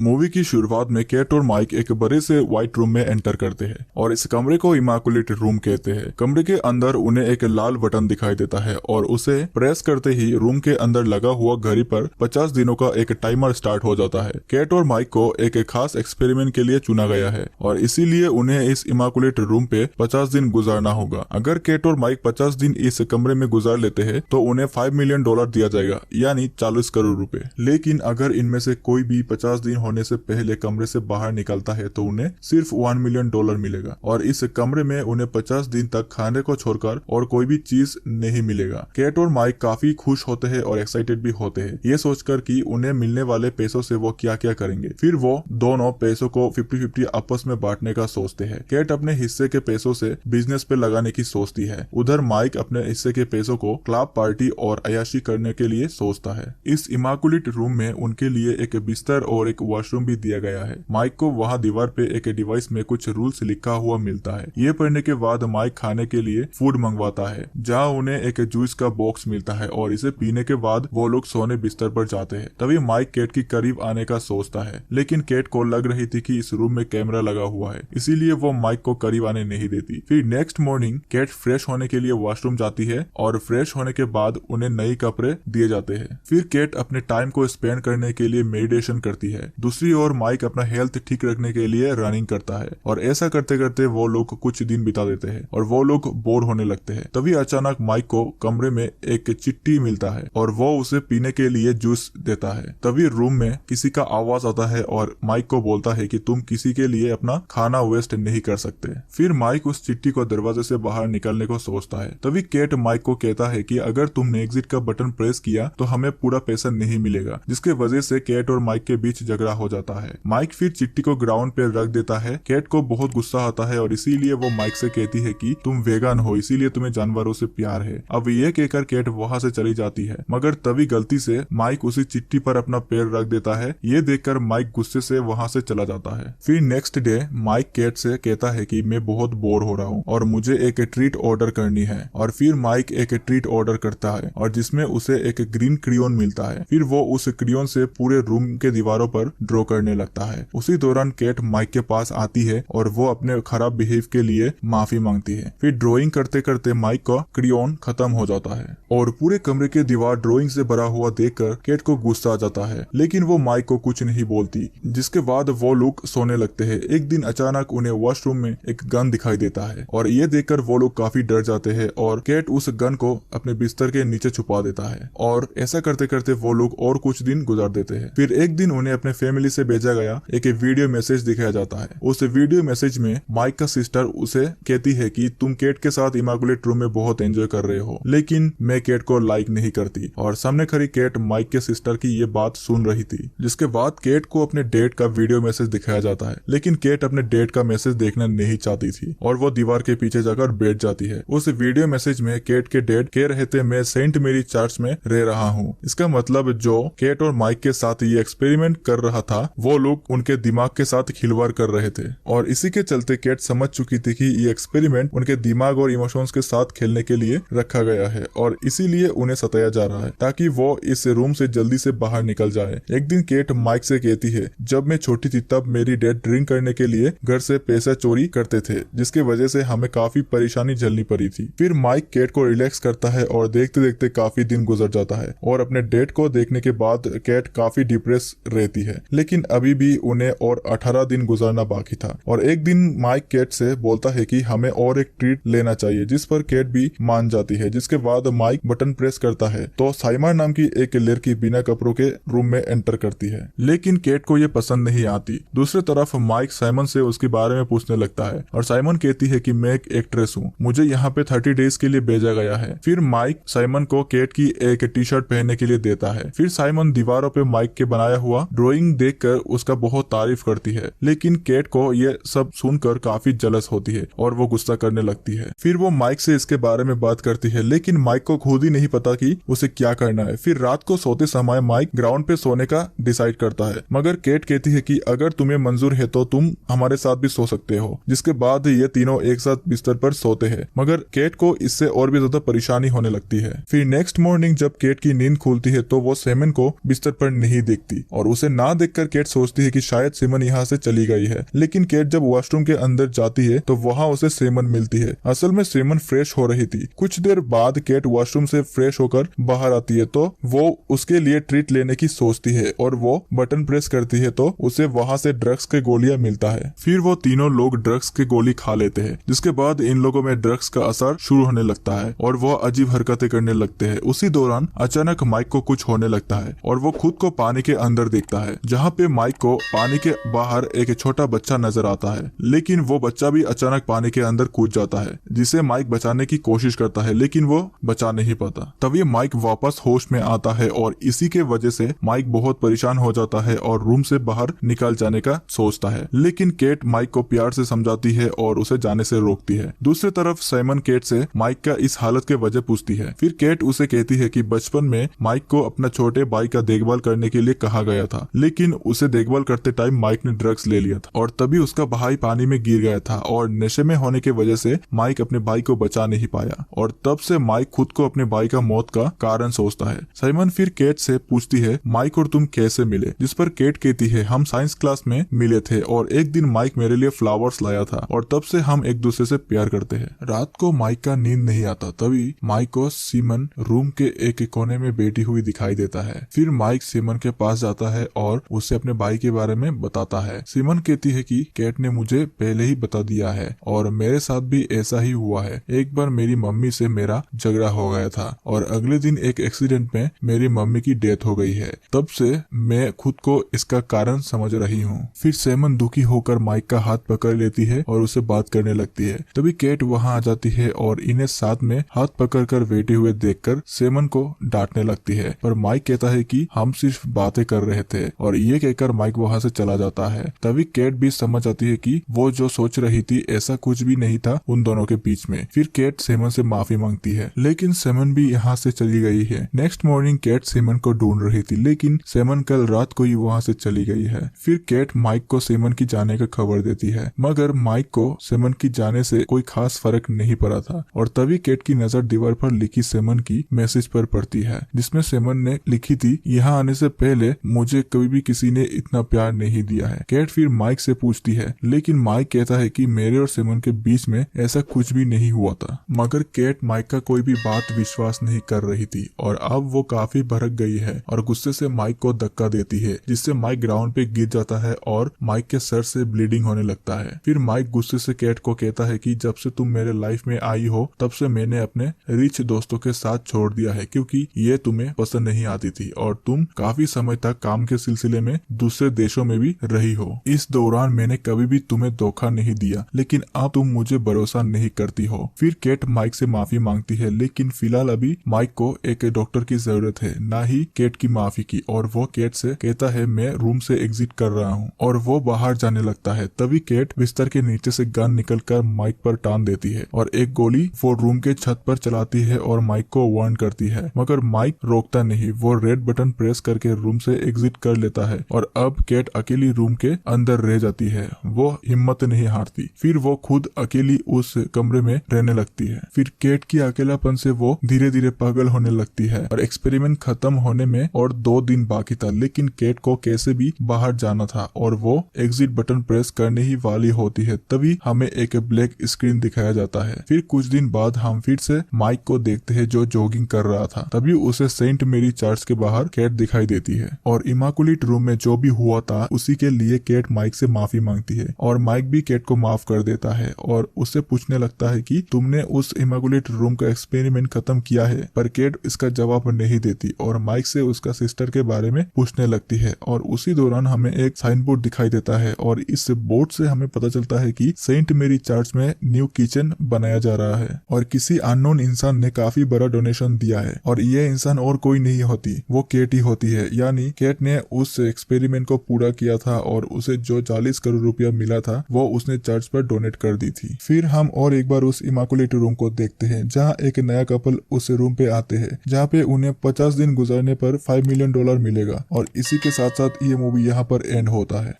Movie की शुरुआत में केट और माइक एक बड़े से व्हाइट रूम में एंटर करते हैं और इस कमरे को इमाकुलेट रूम कहते हैं। कमरे के अंदर उन्हें एक लाल बटन दिखाई देता है और उसे प्रेस करते ही रूम के अंदर लगा हुआ घड़ी पर 50 दिनों का एक टाइमर स्टार्ट हो जाता है। केट और माइक को एक खास एक्सपेरिमेंट के लिए चुना गया है और इसीलिए उन्हें इस इमाकुलेट रूम पे 50 दिन गुजारना होगा। अगर केट और माइक 50 दिन इस कमरे में गुजार लेते हैं तो उन्हें $5 मिलियन दिया जाएगा, यानी 40 करोड़ रुपए। लेकिन अगर इनमें से कोई भी 50 दिन होने से पहले कमरे से बाहर निकलता है तो उन्हें सिर्फ $1 मिलियन मिलेगा और इस कमरे में उन्हें 50 दिन तक खाने को छोड़कर और कोई भी चीज नहीं मिलेगा। केट और माइक काफी खुश होते हैं और एक्साइटेड भी होते हैं, ये सोचकर कि उन्हें मिलने वाले पैसों से वो क्या क्या करेंगे। फिर वो दोनों पैसों को 50-50 आपस में बांटने का सोचते हैं। केट अपने हिस्से के पैसों से बिजनेस पे लगाने की सोचती है, उधर माइक अपने हिस्से के पैसों को क्लब पार्टी और अयाशी करने के लिए सोचता है। इस इमाकुलेट रूम में उनके लिए एक बिस्तर और एक वॉशरूम भी दिया गया है। माइक को वहाँ दीवार पे एक डिवाइस में कुछ रूल्स लिखा हुआ मिलता है। ये पढ़ने के बाद माइक खाने के लिए फूड मंगवाता है, जहाँ उन्हें एक जूस का बॉक्स मिलता है और इसे पीने के बाद वो लोग सोने बिस्तर पर जाते हैं। तभी माइक केट की करीब आने का सोचता है, लेकिन केट को लग रही थी कि इस रूम में कैमरा लगा हुआ है, इसीलिए वो माइक को करीब आने नहीं देती। फिर नेक्स्ट मॉर्निंग केट फ्रेश होने के लिए वॉशरूम जाती है और फ्रेश होने के बाद उन्हें नए कपड़े दिए जाते हैं। फिर केट अपने टाइम को स्पेंड करने के लिए मेडिटेशन करती है। दूसरी ओर माइक अपना हेल्थ ठीक रखने के लिए रनिंग करता है और ऐसा करते करते वो लोग कुछ दिन बिता देते हैं और वो लोग बोर होने लगते हैं। तभी अचानक माइक को कमरे में एक चिट्ठी मिलता है और वो उसे पीने के लिए जूस देता है। तभी रूम में किसी का आवाज आता है और माइक को बोलता है कि तुम किसी के लिए अपना खाना वेस्ट नहीं कर सकते। फिर माइक उस चिट्ठी को दरवाजे से बाहर निकलने को सोचता है। तभी केट माइक को कहता है कि अगर तुमने एग्जिट का बटन प्रेस किया तो हमें पूरा पैसा नहीं मिलेगा, जिसके वजह से केट और माइक के बीच झगड़ा हो जाता है। माइक फिर चिट्ठी को ग्राउंड पे रख देता है। केट को बहुत गुस्सा आता है और इसीलिए वो माइक से कहती है कि तुम वेगन हो, इसीलिए तुम्हें जानवरों से प्यार है। अब ये कहकर केट वहाँ से चली जाती है, मगर तभी गलती से माइक उसी चिट्ठी पर अपना पैर रख देता है। ये देखकर माइक गुस्से से वहाँ से चला जाता है। फिर नेक्स्ट डे माइक केट से कहता है कि मैं बहुत बोर हो रहा हूँ और मुझे एक ट्रीट ऑर्डर करनी है। और फिर माइक एक ट्रीट ऑर्डर करता है और जिसमें उसे एक ग्रीन क्रियोन मिलता है। फिर वो उस क्रियोन से पूरे रूम के दीवारों पर ड्रॉ करने लगता है। उसी दौरान केट माइक के पास आती है और वो अपने खराब बिहेव के लिए माफी मांगती है। फिर ड्राइंग करते करते माइक का क्रियोन खत्म हो जाता है और पूरे कमरे के दीवार ड्राइंग से भरा हुआ देखकर केट को गुस्सा आ जाता है, लेकिन वो माइक को कुछ नहीं बोलती। जिसके बाद वो लोग सोने लगते हैं। एक दिन अचानक उन्हें वॉशरूम में एक गन दिखाई देता है और ये देखकर वो लोग काफी डर जाते हैं और केट उस गन को अपने बिस्तर के नीचे छुपा देता है और ऐसा करते करते वो लोग और कुछ दिन गुजार देते हैं। फिर एक दिन उन्हें अपने फैमिली से भेजा गया एक वीडियो मैसेज दिखाया जाता है। उस वीडियो मैसेज में माइक का सिस्टर उसे कहती है कि तुम केट के साथ इमाकुलेट रूम में बहुत एंजॉय कर रहे हो, लेकिन मैं केट को लाइक नहीं करती। और सामने खड़ी केट माइक के सिस्टर की ये बात सुन रही थी। जिसके बाद केट को अपने डेट का वीडियो मैसेज दिखाया जाता है, लेकिन केट अपने डेट का मैसेज देखना नहीं चाहती थी और वो दीवार के पीछे जाकर बैठ जाती है। उस वीडियो मैसेज में केट के डेड कह रहे थे मैं सेंट मेरी चर्च में रह रहा हूँ। इसका मतलब जो केट और माइक के साथ ये एक्सपेरिमेंट कर रहा था वो लोग उनके दिमाग के साथ खिलवाड़ कर रहे थे और इसी के चलते केट समझ चुकी थी कि ये एक्सपेरिमेंट उनके दिमाग और इमोशंस के साथ खेलने के लिए रखा गया है और इसीलिए उन्हें सताया जा रहा है ताकि वो इस रूम से जल्दी से बाहर निकल जाए। एक दिन केट माइक से कहती है जब मैं छोटी थी तब मेरी डैड ड्रिंक करने के लिए घर से पैसा चोरी करते थे, जिसके वजह से हमें काफी परेशानी झेलनी पड़ी थी। फिर माइक केट को रिलैक्स करता है और देखते देखते काफी दिन गुजर जाता है और अपने डेट को देखने के बाद केट काफी डिप्रेस रहती है, लेकिन अभी भी उन्हें और 18 दिन गुजारना बाकी था। और एक दिन माइक केट से बोलता है कि हमें और एक ट्रीट लेना चाहिए, जिस पर केट भी मान जाती है। जिसके बाद माइक बटन प्रेस करता है तो साइमन नाम की एक लड़की बिना कपड़ों के रूम में एंटर करती है, लेकिन केट को ये पसंद नहीं आती। दूसरी तरफ माइक साइमन से उसके बारे में पूछने लगता है और साइमन कहती है कि मैं एक एक्ट्रेस हूँ, मुझे यहाँ पे 30 डेज के लिए भेजा गया है। फिर माइक साइमन को केट की एक टी शर्ट पहनने के लिए देता है। फिर साइमन दीवारों पे माइक के बनाया हुआ ड्राइंग देखकर उसका बहुत तारीफ करती है, लेकिन केट को ये सब सुनकर काफी जलस होती है और वो गुस्सा करने लगती है। फिर वो माइक से इसके बारे में बात करती है, लेकिन माइक को खुद ही नहीं पता कि उसे क्या करना है। फिर रात को सोते समय माइक ग्राउंड पे सोने का डिसाइड करता है, मगर केट कहती है कि अगर तुम्हें मंजूर है तो तुम हमारे साथ भी सो सकते हो। जिसके बाद ये तीनों एक साथ बिस्तर पर सोते हैं, मगर केट को इससे और भी ज्यादा परेशानी होने लगती है। फिर नेक्स्ट मॉर्निंग जब केट की नींद खुलती है तो वो सैमन को बिस्तर पर नहीं देखती और उसे ना देखकर केट सोचती है कि शायद सिमन यहाँ से चली गई है, लेकिन केट जब वॉशरूम के अंदर जाती है तो वहाँ उसे सिमन मिलती है। असल में सिमन फ्रेश हो रही थी। कुछ देर बाद केट वॉशरूम से फ्रेश होकर बाहर आती है तो वो उसके लिए ट्रीट लेने की सोचती है और वो बटन प्रेस करती है तो उसे वहाँ से ड्रग्स के गोलियां मिलता है। फिर वो तीनों लोग ड्रग्स के गोली खा लेते हैं, जिसके बाद इन लोगों में ड्रग्स का असर शुरू होने लगता है और वो अजीब हरकतें करने लगते हैं। उसी दौरान अचानक माइक को कुछ होने लगता है और वो खुद को पानी के अंदर देखता है, जहाँ पे माइक को पानी के बाहर एक छोटा बच्चा नजर आता है, लेकिन वो बच्चा भी अचानक पानी के अंदर कूद जाता है, जिसे माइक बचाने की कोशिश करता है लेकिन वो बचा नहीं पाता। तभी माइक वापस होश में आता है और इसी के वजह से माइक बहुत परेशान हो जाता है और रूम से बाहर निकल जाने का सोचता है, लेकिन केट माइक को प्यार से समझाती है और उसे जाने से रोकती है। दूसरी तरफ साइमन केट से माइक का इस हालत के वजह पूछती है। फिर केट उसे कहती है कि बचपन में माइक को अपना छोटे भाई का देखभाल करने के लिए कहा गया था, लेकिन उसे देखभाल करते टाइम माइक ने ड्रग्स ले लिया था और तभी उसका भाई पानी में गिर गया था और नशे में होने की वजह से माइक अपने भाई को बचा नहीं पाया और तब से माइक खुद को अपने भाई का मौत का कारण सोचता है। साइमन फिर केट से पूछती है माइक और तुम कैसे मिले, जिस पर केट कहती है हम साइंस क्लास में मिले थे और एक दिन माइक मेरे लिए फ्लावर्स लाया था और तब से हम एक दूसरे से प्यार करते हैं। रात को माइक का नींद नहीं आता, तभी माइक को सिमन रूम के एक कोने में बैठी हुई दिखाई देता है। फिर माइक सिमन के पास जाता है और उसे अपने भाई के बारे में बताता है। सिमन कहती है कि केट ने मुझे पहले ही बता दिया है और मेरे साथ भी ऐसा ही हुआ है। एक बार मेरी मम्मी से मेरा झगड़ा हो गया था और अगले दिन एक एक्सीडेंट में मेरी मम्मी की डेथ हो गई है। तब से मैं खुद को इसका कारण समझ रही हूँ। फिर सिमन दुखी होकर माइक का हाथ पकड़ लेती है और उसे बात करने लगती है। तभी केट वहाँ आ जाती है और इन्हें साथ में हाथ पकड़कर बैठे हुए देखकर सिमन को डांटने लगती है, पर माइक कहता है कि हम सिर्फ बातें कर रहे थे और ये कहकर माइक वहाँ से चला जाता है। तभी केट भी समझ आती है कि वो जो सोच रही थी ऐसा कुछ भी नहीं था उन दोनों के बीच में। फिर केट सिमन से माफी मांगती है, लेकिन सिमन भी यहाँ से चली गई है। नेक्स्ट मॉर्निंग केट सिमन को ढूंढ रही थी, लेकिन सिमन कल रात को ही वहाँ से चली गई है। फिर केट माइक को सिमन की जाने का खबर देती है, मगर माइक को सिमन की जाने से कोई खास फर्क नहीं पड़ा था और तभी केट की नजर दीवार पर लिखी सिमन की मैसेज पर पड़ती है, जिसमें सिमन ने लिखी थी यहाँ आने से पहले मुझे कभी भी किसी ने इतना प्यार नहीं दिया है। केट फिर माइक से पूछती है, लेकिन माइक कहता है कि मेरे और सिमन के बीच में ऐसा कुछ भी नहीं हुआ था। मगर केट माइक का कोई भी बात विश्वास नहीं कर रही थी और अब वो काफी भड़क गई है और गुस्से से माइक को धक्का देती है, जिससे माइक ग्राउंड पे गिर जाता है और माइक के सर से ब्लीडिंग होने लगता है। फिर माइक गुस्से से केट को कहता है कि जब से तुम मेरे लाइफ में आई हो तब से मैंने अपने रिच दोस्तों के साथ छोड़ दिया है, क्योंकि ये तुम्हें पसंद नहीं आती थी और तुम काफी समय तक काम के सिलसिले में दूसरे देशों में भी रही हो। इस दौरान मैंने कभी भी तुम्हें धोखा नहीं दिया, लेकिन अब तुम मुझे भरोसा नहीं करती हो। फिर केट माइक से माफी मांगती है, लेकिन फिलहाल अभी माइक को एक डॉक्टर की जरूरत है, ना ही केट की माफी की, और वो केट से कहता है मैं रूम से एग्जिट कर रहा हूँ और वो बाहर जाने लगता है। तभी केट बिस्तर के नीचे से गन निकलकर माइक पर टान देती है और एक गोली वो रूम के छत पर चलाती है और माइक को वार्न करती है, मगर माइक रोकता नहीं। वो रेड बटन प्रेस करके रूम से एग्जिट कर लेता है और अब केट अकेली रूम के अंदर रह जाती है। वो हिम्मत नहीं हारती, फिर वो खुद अकेली उस कमरे में रहने लगती है। फिर केट की अकेलापन से वो धीरे धीरे पागल होने लगती है और एक्सपेरिमेंट खत्म होने में और 2 दिन बाकी था, लेकिन केट को कैसे भी बाहर जाना था और वो एग्जिट बटन प्रेस करने ही वाली होती है। तभी हमें एक ब्लैक स्क्रीन दिखाया जाता है। फिर कुछ दिन बाद हम फिर से माइक को देखते हैं जो जॉगिंग कर रहा था। तभी उसे सेंट मेरी चर्च के बाहर केट दिखाई देती है और इमाकुलेट रूम में जो भी हुआ था उसी के लिए केट माइक से माफी मांगती है और माइक भी केट को माफ कर देता है और उससे पूछने लगता है कि तुमने उस इमाकुलेट रूम का एक्सपेरिमेंट खत्म किया है, पर केट इसका जवाब नहीं देती और माइक से उसका सिस्टर के बारे में पूछने लगती है। और उसी दौरान हमें एक साइन बोर्ड दिखाई देता है और इस बोर्ड से हमें पता चलता है कि सेंट मेरी चर्च में न्यू किचन बनाया जा रहा है और किसी अननोन इंसान ने काफी बड़ा डोनेशन दिया है और ये इंसान और कोई नहीं होती, वो केट ही होती है। यानी केट ने उस एक्सपेरिमेंट को पूरा किया था और उसे जो 40 करोड़ रुपया मिला था वो उसने चर्च पर डोनेट कर दी थी। फिर हम और एक बार उस इमाकुलेट रूम को देखते हैं जहाँ एक नया कपल उस रूम पे आते हैं, जहाँ पे उन्हें 50 दिन गुजारने पर $5 मिलियन मिलेगा और इसी के साथ साथ ये मूवी यहाँ पर एंड होता है।